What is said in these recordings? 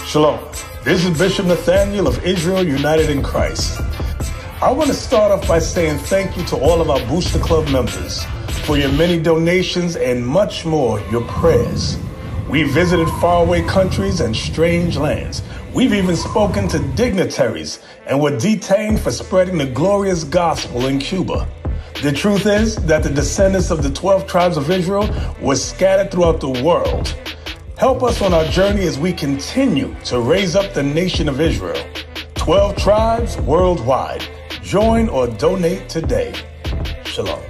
Shalom. This is Bishop Nathaniel of Israel United in Christ. I want to start off by saying thank you to all of our Booster Club members for your many donations and much more, your prayers. We visited faraway countries and strange lands. We've even spoken to dignitaries and were detained for spreading the glorious gospel in Cuba. The truth is that the descendants of the 12 tribes of Israel were scattered throughout the world. Help us on our journey as we continue to raise up the nation of Israel. 12 tribes worldwide. Join or donate today. Shalom.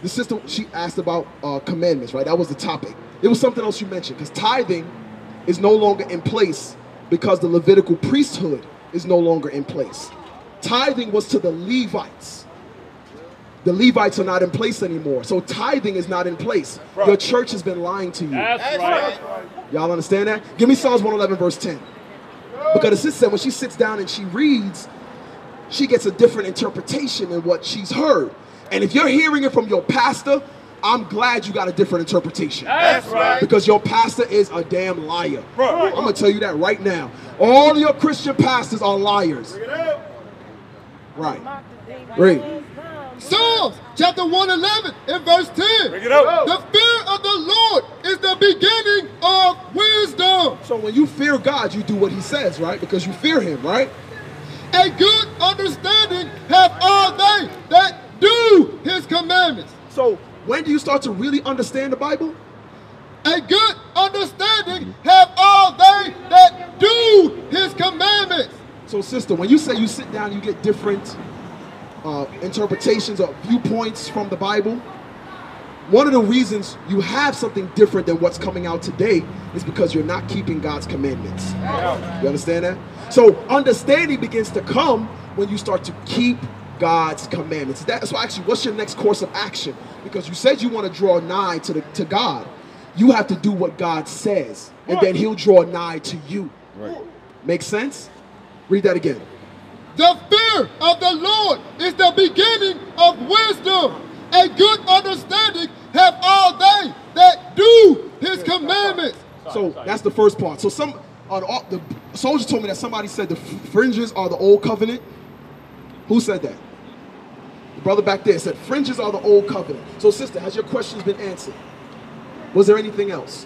The sister, she asked about commandments, right? That was the topic. It was something else you mentioned, because tithing is no longer in place because the Levitical priesthood is no longer in place. Tithing was to the Levites. The Levites are not in place anymore. So tithing is not in place. Right. Your church has been lying to you. That's right. Y'all understand that? Give me Psalms 111 verse 10. Because the sister said when she sits down and she reads, she gets a different interpretation than what she's heard. And if you're hearing it from your pastor, I'm glad you got a different interpretation. That's right. Because your pastor is a damn liar. Right. I'm going to tell you that right now. All your Christian pastors are liars. Right. Read. Psalms chapter 111 and verse 10. Bring it up. The fear of the Lord is the beginning of wisdom. So when you fear God, you do what he says, right? Because you fear him, right? A good understanding have all they that do his commandments. So when do you start to really understand the Bible? A good understanding have all they that do his commandments. So sister, when you say you sit down, you get different interpretations or viewpoints from the Bible. One of the reasons you have something different than what's coming out today is because you're not keeping God's commandments. You understand that? So understanding begins to come when you start to keep God's commandments. So actually, what's your next course of action? Because you said you want to draw nigh to God. You have to do what God says, and then he'll draw nigh to you. Right. Make sense? Read that again. The fear of the Lord is the beginning of wisdom. A good understanding have all they that do his commandments. So that's the first part. So the soldier told me that somebody said the fringes are the old covenant. Who said that? The brother back there said fringes are the old covenant. So sister, has your questions been answered? Was there anything else?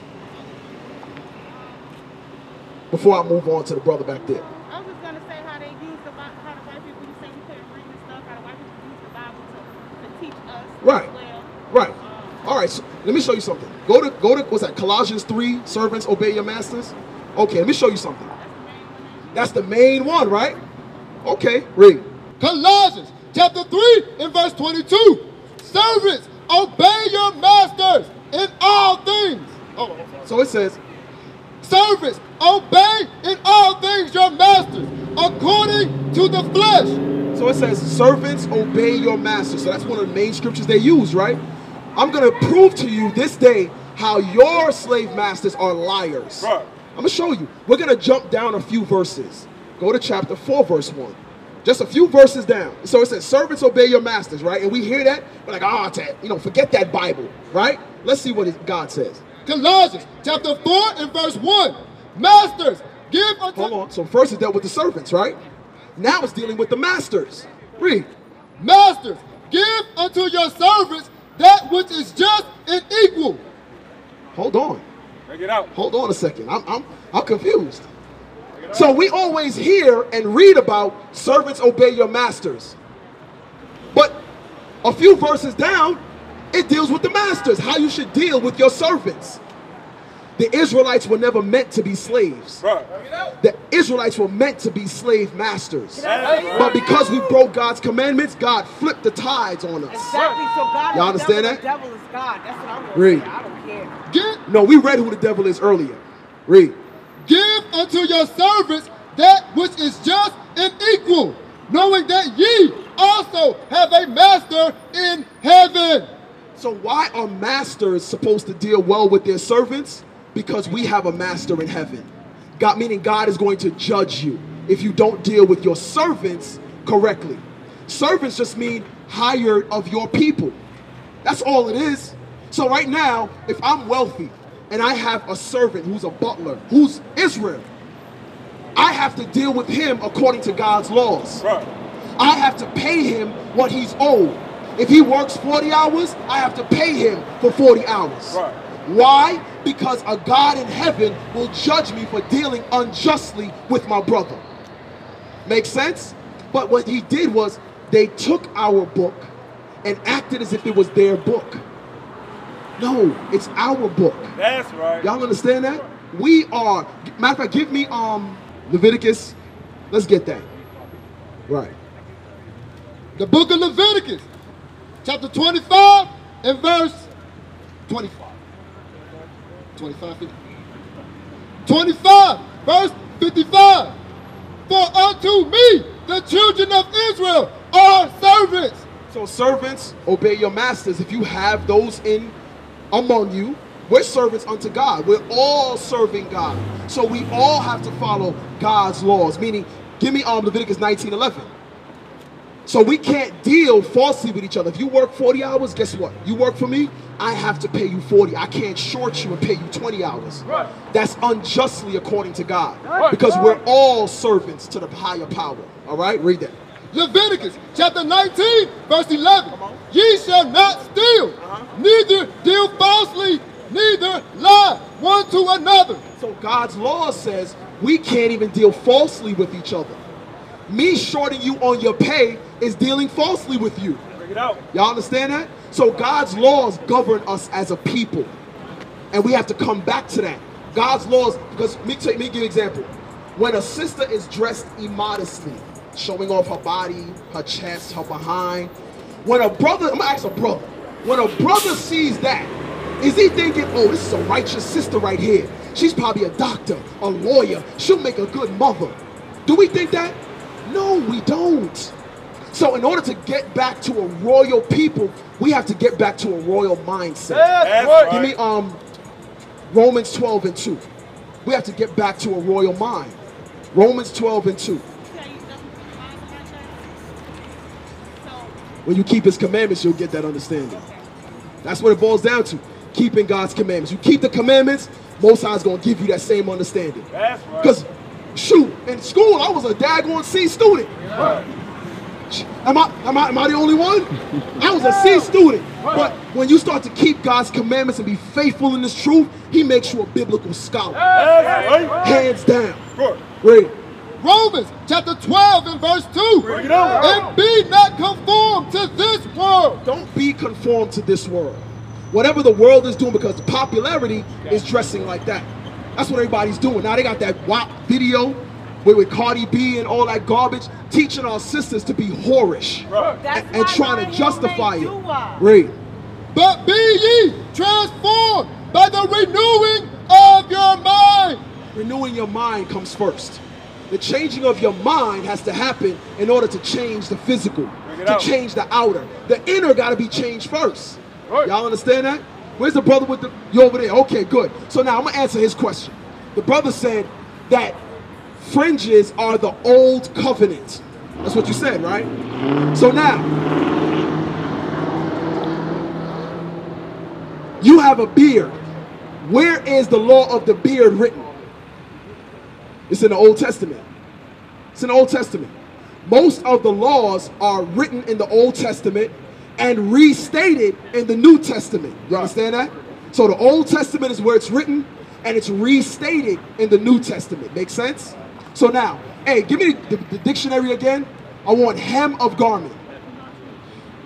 Before I move on to the brother back there. I was just going to say how they use the Bible, how the white people, you say you couldn't read this stuff, how the white people use the Bible to teach us. Right, well. right. All right, so let me show you something. Go to what's that, Colossians 3, servants obey your masters? Okay, let me show you something. That's the main one, right? Okay, read. Colossians chapter 3 and verse 22. Servants, obey your masters in all things. Oh, so it says, servants, obey in all things your masters according to the flesh. So it says, servants, obey your masters. So that's one of the main scriptures they use, right? I'm going to prove to you this day how your slave masters are liars. Right. I'm going to show you. We're going to jump down a few verses. Go to chapter 4, verse 1. Just a few verses down. So it says, servants, obey your masters, right? And we hear that, we're like, forget that Bible, right? Let's see what God says. Colossians chapter 4 and verse 1. Masters, give unto... Hold on. So first it dealt with the servants, right? Now it's dealing with the masters. Read. Masters, give unto your servants that which is just and equal. Hold on. Bring it out. Hold on a second. I'm confused. So we always hear and read about servants obey your masters. But a few verses down, it deals with the masters, how you should deal with your servants. The Israelites were never meant to be slaves. Right. The Israelites were meant to be slave masters. But because we broke God's commandments, God flipped the tides on us. Exactly. So God Y'all understand that? The devil is God. That's what I'm going to say. I don't care. No, we read who the devil is earlier. Read. Give unto your servants that which is just and equal, knowing that ye also have a master in heaven. So why are masters supposed to deal well with their servants? Because we have a master in heaven. God, meaning God is going to judge you. if you don't deal with your servants correctly. Servants just mean hired of your people. That's all it is. So right now, if I'm wealthy and I have a servant who's a butler, who's Israel, I have to deal with him according to God's laws. Right. I have to pay him what he's owed. If he works 40 hours, I have to pay him for 40 hours. Right. Why? Because a God in heaven will judge me for dealing unjustly with my brother. Make sense? But what he did was they took our book and acted as if it was their book. No, it's our book. That's right. Y'all understand that? We are, matter of fact, give me Leviticus. Let's get that. Right. The book of Leviticus, chapter 25 and verse 25. 25, verse 55. For unto me the children of Israel are servants. So servants, obey your masters. If you have those in among you, we're servants unto God. We're all serving God. So we all have to follow God's laws. Meaning, give me Leviticus 19:11. So we can't deal falsely with each other. If you work 40 hours, guess what? You work for me, I have to pay you 40. I can't short you and pay you 20 hours. Right. That's unjustly according to God. Right. Because we're all servants to the higher power. All right? Read that. Leviticus chapter 19, verse 11. Ye shall not steal, neither deal falsely, neither lie one to another. So God's law says we can't even deal falsely with each other. Me shorting you on your pay is dealing falsely with you. Bring it out. Y'all understand that? So God's laws govern us as a people. And we have to come back to that. God's laws, because me give you an example. When a sister is dressed immodestly, showing off her body, her chest, her behind. When a brother, I'm gonna ask a brother. When a brother sees that, is he thinking, oh, this is a righteous sister right here. She's probably a doctor, a lawyer. She'll make a good mother. Do we think that? No, we don't. So in order to get back to a royal people, we have to get back to a royal mindset. That's right. Give me Romans 12 and 2. We have to get back to a royal mind. Romans 12 and 2. When you keep his commandments, you'll get that understanding. That's what it boils down to. Keeping God's commandments. You keep the commandments, Most High's going to give you that same understanding. That's right. Because, shoot, in school, I was a daggone C student. Right. Am I the only one? I was a C student. But when you start to keep God's commandments and be faithful in this truth, he makes you a biblical scholar. That's right. Hands down. Good. Read. Romans chapter 12 and verse 2. Bring it on. And be not conformed to this world. Don't be conformed to this world. Whatever the world is doing, because the popularity is dressing like that. That's what everybody's doing. Now they got that WAP video with Cardi B and all that garbage, teaching our sisters to be whorish. Right. and trying to justify it. Read. But be ye transformed by the renewing of your mind. Renewing your mind comes first. The changing of your mind has to happen in order to change the physical, to out. change the outer. The inner got to be changed first. Right. Y'all understand that? Where's the brother with the, you over there? Okay, good. So now I'm going to answer his question. The brother said that fringes are the old covenant. That's what you said, right? So now, you have a beard. Where is the law of the beard written? It's in the Old Testament. It's in the Old Testament. Most of the laws are written in the Old Testament and restated in the New Testament. You understand that? So the Old Testament is where it's written and it's restated in the New Testament. Make sense? So now, hey, give me the dictionary again. I want hem of garment.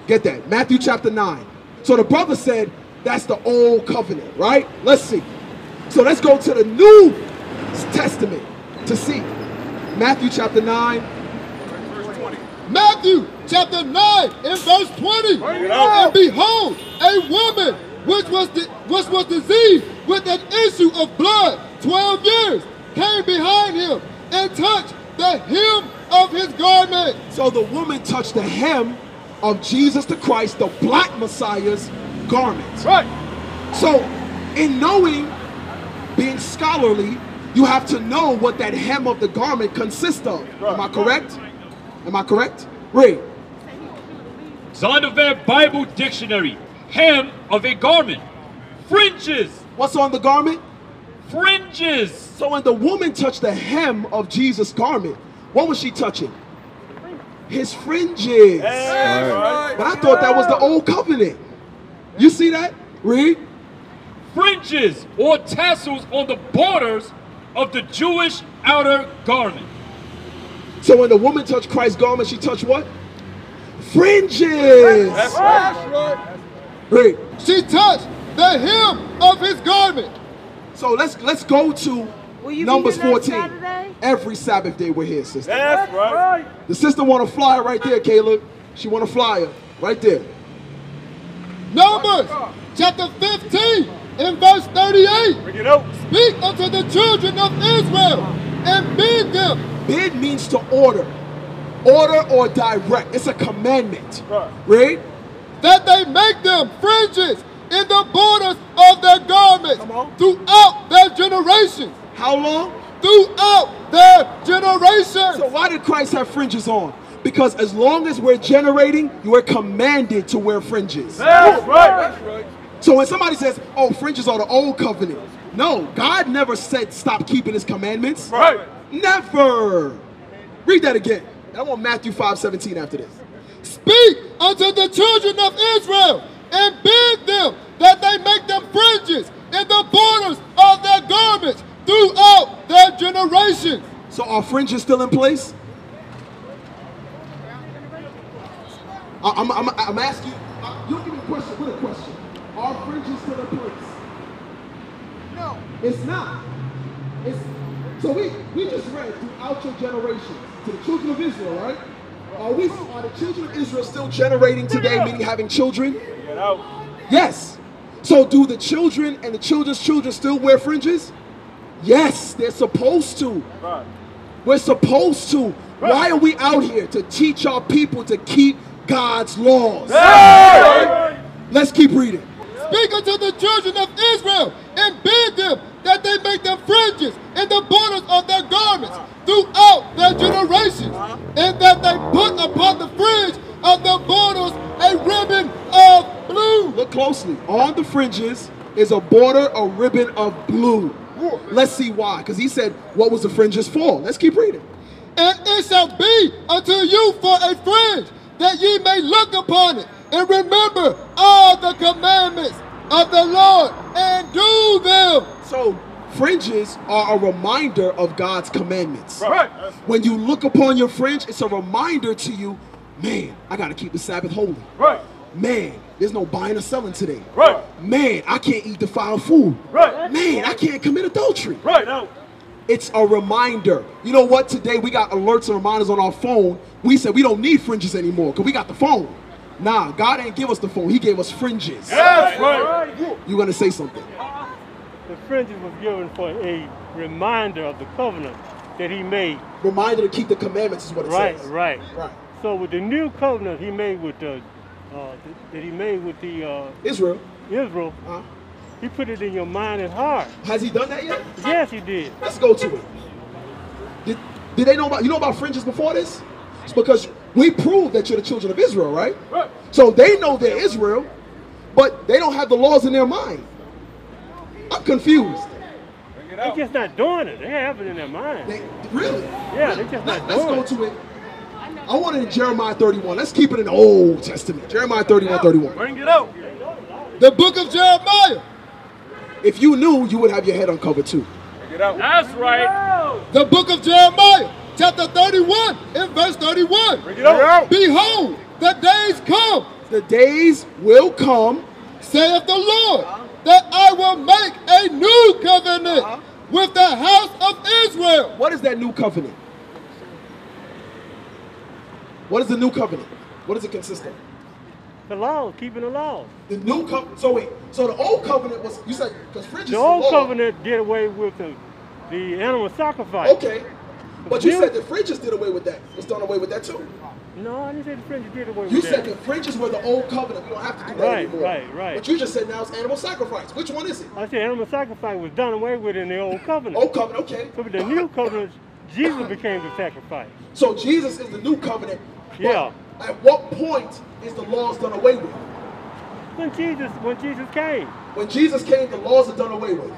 Get that. Matthew chapter 9. So the brother said that's the old covenant, right? Let's see. So let's go to the New Testament to see. Matthew chapter 9. Verse 20. Matthew chapter 9 and verse 20. Bring it out. And behold, a woman which was diseased with an issue of blood 12 years came behind him and touched the hem of his garment. So the woman touched the hem of Jesus the Christ, the black Messiah's garment. Right. So in knowing, being scholarly, you have to know what that hem of the garment consists of. Am I correct? Am I correct? Read. Zondervan Bible Dictionary. Hem of a garment. Fringes. What's on the garment? Fringes. So when the woman touched the hem of Jesus' garment, what was she touching? His fringes. Right. But I thought that was the old covenant. You see that? Read. Fringes or tassels on the borders of the Jewish outer garment. So when the woman touched Christ's garment, she touched what? Fringes. That's right. Read. She touched the hem of his garment. So let's go to Numbers 14. Every Sabbath day we're here, sister. That's right. The sister want a flyer right there, Caleb. She want a flyer right there. Numbers chapter 15 and verse 38. Bring it out. Speak unto the children of Israel and bid them. Bid means to order. Order or direct. It's a commandment. Right. Read. That they make them fringes in the borders of their garments throughout their generations. How long? Throughout their generations. So why did Christ have fringes on? Because as long as we're generating, you are commanded to wear fringes. That's right. That's right. So when somebody says, oh, fringes are the old covenant. No, God never said stop keeping his commandments. Right. Never. Read that again. And I want Matthew 5:17 after this. Speak unto the children of Israel and bid them that they make them fringes in the borders of their garments throughout their generations. So are fringes still in place? I'm asking you, you give me a question with a question. Are fringes still in place? No. It's not. So we just read throughout your generations to the children of Israel, right? Are the children of Israel still generating today, meaning having children? Get out. Yes. So do the children and the children's children still wear fringes? Yes, they're supposed to. Right. We're supposed to. Why are we out here? To teach our people to keep God's laws. Hey! Let's keep reading. Speak unto the children of Israel and bid them that they make them fringes in the borders of their garments throughout their generations, and that they put upon the fringe of the borders a ribbon of blue. Look closely. On the fringes is a border, a ribbon of blue. Let's see why. Because he said, what was the fringes for? Let's keep reading. And it shall be unto you for a fringe, that ye may look upon it, and remember all the commandments of the Lord, and do them. So, fringes are a reminder of God's commandments. Right. When you look upon your fringe, it's a reminder to you, man, I got to keep the Sabbath holy. Right. Man, there's no buying or selling today. Right. Man, I can't eat defiled food. Right. Man, I can't commit adultery. Right. Now. It's a reminder. You know what? Today we got alerts and reminders on our phone. We said we don't need fringes anymore because we got the phone. Nah, God ain't give us the phone. He gave us fringes. That's right. You're going to say something. The fringes was given for a reminder of the covenant that he made. Reminder to keep the commandments is what it says. Right. Right. So with the new covenant he made with the Israel. Israel, he put it in your mind and heart. Has he done that yet? Yes, he did. Let's go to it. Did they know about, you know about fringes before this? It's because we proved that you're the children of Israel, right? Right. So they know they're Israel, but they don't have the laws in their mind. I'm confused. Bring it They're out. just not doing it. They have it in their mind. Really? Yeah, they're just not Let's doing go it. to it. I want it in Jeremiah 31. Let's keep it in the Old Testament. Jeremiah 31:31. Bring it out. The book of Jeremiah. If you knew, you would have your head uncovered too. Bring it out. That's right. The book of Jeremiah, chapter 31 and verse 31. Bring it out. Behold, the days come, The days will come, saith the Lord, that I will make a new covenant with the house of Israel. What is that new covenant? What is the new covenant? What does it consist of? The law, keeping the law. The new covenant. So wait. So the old covenant was, you said, because fringes. The is old law. covenant did away with the animal sacrifice. Okay. But you said the Fringes did away with that. It's done away with that too. No, I didn't say the Fringes did away with You that. said the Fringes were the old covenant. We don't have to do that anymore. Right. But you just said now it's animal sacrifice. Which one is it? I said animal sacrifice was done away with in the old covenant. Old covenant, okay. So with the new covenant, Jesus became the sacrifice. So Jesus is the new covenant. Yeah. At what point is the laws done away with? When Jesus came. When Jesus came, the laws are done away with.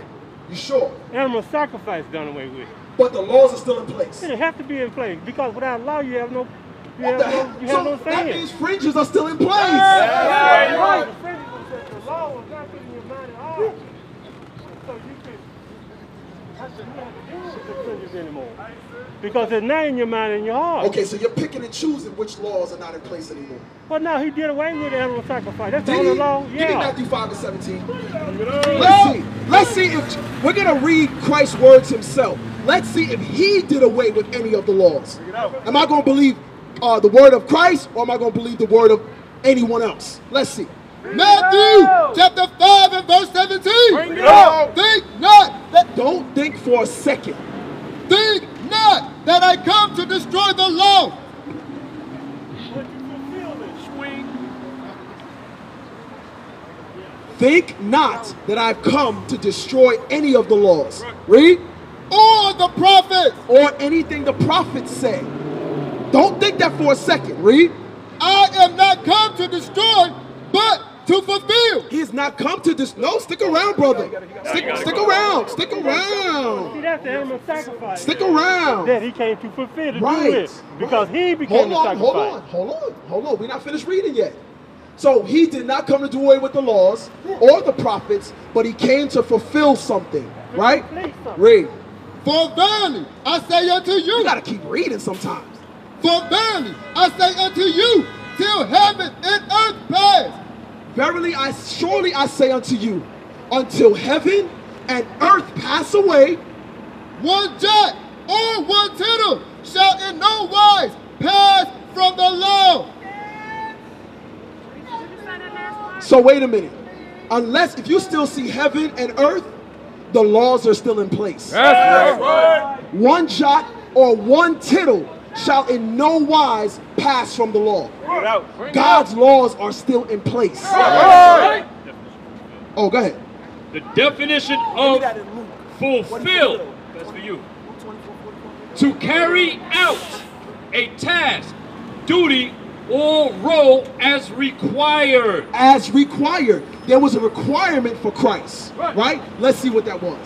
You sure? Animal sacrifice done away with. But the laws are still in place. It have to be in place because without law you have no So say. that means fringes are still in place. Right. The fringes was the law was not in your mind at all. So you could have to deal with the fringes anymore. Because it's not in your mind and your heart. Okay, so you're picking and choosing which laws are not in place anymore. Well, no, he did away with the animal sacrifice. That's Did the only he? law. Give me Yeah. Matthew 5:17. Let's see if we're gonna read Christ's words himself. Let's see if he did away with any of the laws. Am I gonna believe the word of Christ, or am I gonna believe the word of anyone else? Let's see. Matthew chapter 5 and verse 17. Bring it out. Think not that Don't think for a second. think not that I come to destroy the law. Think not that I've come to destroy any of the laws. Read. Or the prophets. Or anything the prophets say. Don't think that for a second. Read. I am not come to destroy, but to fulfill. He has not come to this. No, stick around, brother. Stick around. Stick around. See, that's the animal sacrifice. Stick around. That he came to fulfill, to do Right. it. Because he became the sacrifice. Hold on. We're not finished reading yet. So he did not come to do away with the laws or the prophets, but he came to fulfill something. Right? Read. For verily I say unto you. You gotta keep reading sometimes. For verily I say unto you, till heaven and earth pass. Verily, surely I say unto you, until heaven and earth pass away, one jot or one tittle shall in no wise pass from the law. So wait a minute. Unless, if you still see heaven and earth, the laws are still in place. That's right. One jot or one tittle shall in no wise pass from the law. God's laws are still in place. Oh, go ahead. The definition of fulfill, that's for you. To carry out a task, duty, or role as required. As required. There was a requirement for Christ, right? Let's see what that was.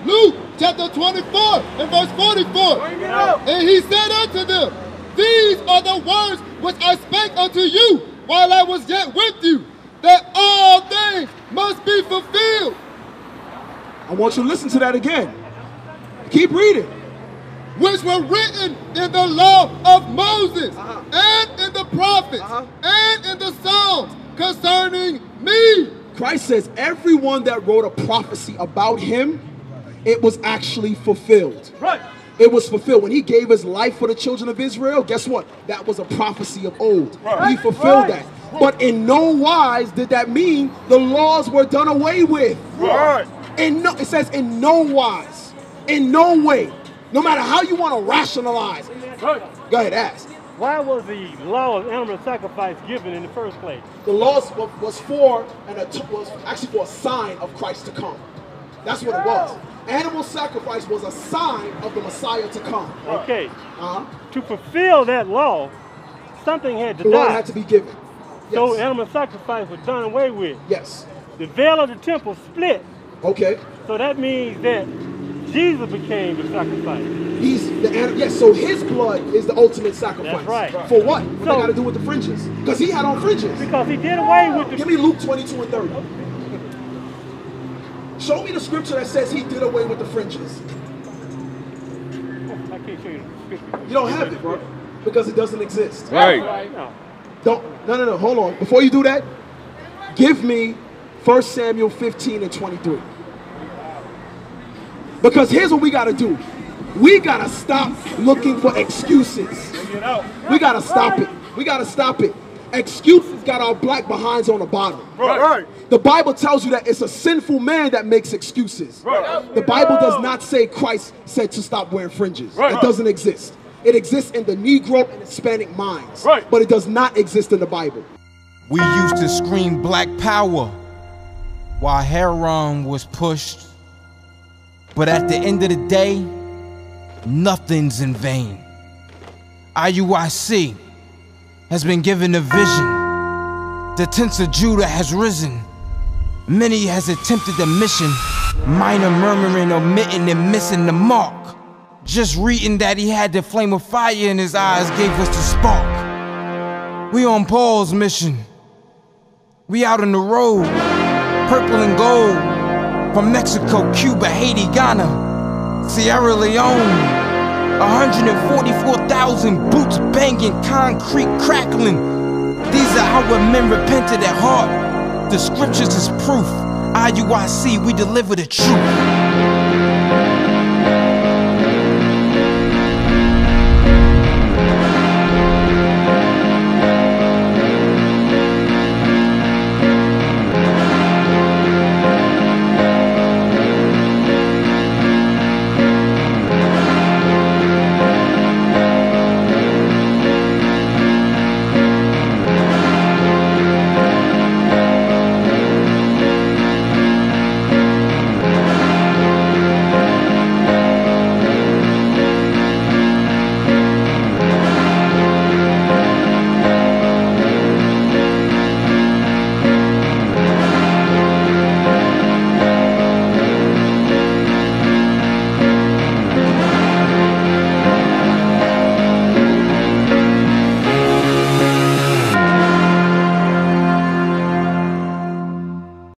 Luke chapter 24 and verse 44. And he said unto them, these are the words which I spake unto you while I was yet with you, that all things must be fulfilled. I want you to listen to that again. Keep reading. Which were written in the law of Moses, and in the prophets, and in the Psalms concerning me. Christ says everyone that wrote a prophecy about him, it was actually fulfilled. Right. It was fulfilled. When he gave his life for the children of Israel, guess what? That was a prophecy of old. He fulfilled that. But in no wise did that mean the laws were done away with. Right. It says in no wise. In no way. No matter how you want to rationalize. Right. Go ahead, ask. Why was the law of animal sacrifice given in the first place? The laws was actually for a sign of Christ to come. That's what it was. Animal sacrifice was a sign of the Messiah to come. Okay. To fulfill that law, something had to The die. law had to be given. So Yes. animal sacrifice was done away with. Yes. The veil of the temple split. Okay. So that means that Jesus became the sacrifice. Yes, so his blood is the ultimate sacrifice. That's right. For what? What So- they got to do with the fringes? Because he had on fringes. Because he did away with the... Give me Luke 22 and 30. Show me the scripture that says he did away with the fringes. I can't show you the scripture. You don't have it, bro. Because it doesn't exist. Right. No. No, hold on. Before you do that, give me 1 Samuel 15 and 23. Because here's what we got to do. We got to stop looking for excuses. We got to stop it. We got to stop it. Excuses got our black behinds on the bottom. Right. The Bible tells you that it's a sinful man that makes excuses. Right. The Bible does not say Christ said to stop wearing fringes. Right. It doesn't exist. It exists in the Negro and Hispanic minds. Right. But it does not exist in the Bible. We used to scream black power while heroin was pushed. But at the end of the day, nothing's in vain. IUIC has been given a vision. The tents of Judah has risen. Many has attempted the mission. Minor murmuring, omitting, and missing the mark. Just reading that he had the flame of fire in his eyes gave us the spark. We on Paul's mission. We out on the road, purple and gold. From Mexico, Cuba, Haiti, Ghana, Sierra Leone. 144,000 boots banging, concrete crackling. These are our men repented at heart. The scriptures is proof. IUIC, we deliver the truth.